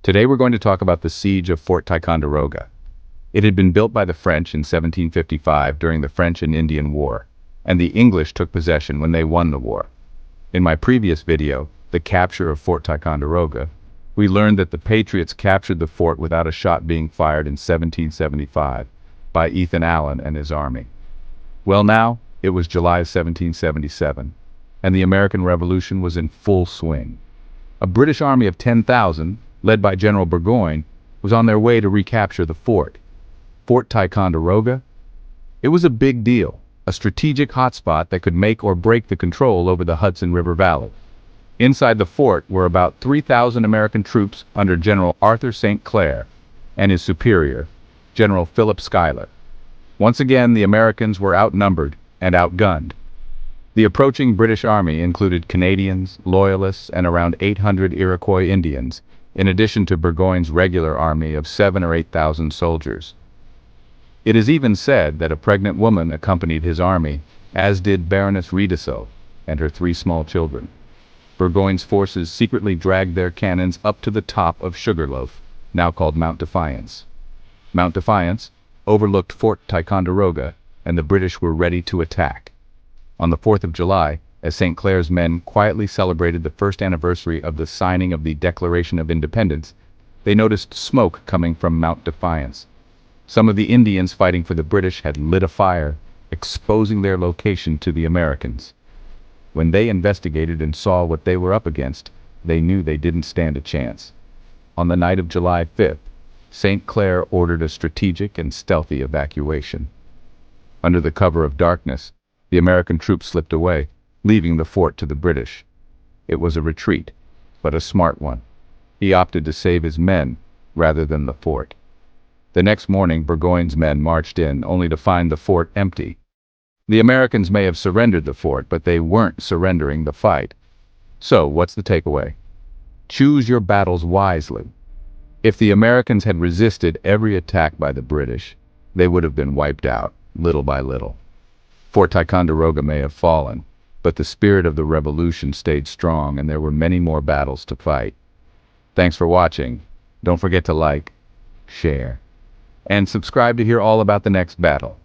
Today we're going to talk about the Siege of Fort Ticonderoga. It had been built by the French in 1755 during the French and Indian War, and the English took possession when they won the war. In my previous video, The Capture of Fort Ticonderoga, we learned that the Patriots captured the fort without a shot being fired in 1775 by Ethan Allen and his army. Well, now, it was July of 1777, and the American Revolution was in full swing. A British army of 10,000, led by General Burgoyne, was on their way to recapture the fort. Fort Ticonderoga? It was a big deal, a strategic hotspot that could make or break the control over the Hudson River Valley. Inside the fort were about 3,000 American troops under General Arthur St. Clair and his superior, General Philip Schuyler. Once again, the Americans were outnumbered and outgunned. The approaching British army included Canadians, Loyalists, and around 800 Iroquois Indians, in addition to Burgoyne's regular army of 7,000 or 8,000 soldiers. It is even said that a pregnant woman accompanied his army, as did Baroness Riedesel and her 3 small children. Burgoyne's forces secretly dragged their cannons up to the top of Sugarloaf, now called Mount Defiance. Mount Defiance overlooked Fort Ticonderoga, and the British were ready to attack. On the 4th of July, as St. Clair's men quietly celebrated the first anniversary of the signing of the Declaration of Independence, they noticed smoke coming from Mount Defiance. Some of the Indians fighting for the British had lit a fire, exposing their location to the Americans. When they investigated and saw what they were up against, they knew they didn't stand a chance. On the night of July 5th, St. Clair ordered a strategic and stealthy evacuation. Under the cover of darkness, the American troops slipped away, leaving the fort to the British. It was a retreat, but a smart one. He opted to save his men rather than the fort. The next morning, Burgoyne's men marched in, only to find the fort empty. The Americans may have surrendered the fort, but they weren't surrendering the fight. So, what's the takeaway? Choose your battles wisely. If the Americans had resisted every attack by the British, they would have been wiped out, little by little. Fort Ticonderoga may have fallen, but the spirit of the revolution stayed strong, and there were many more battles to fight. Thanks for watching. Don't forget to like, share, and subscribe to hear all about the next battle.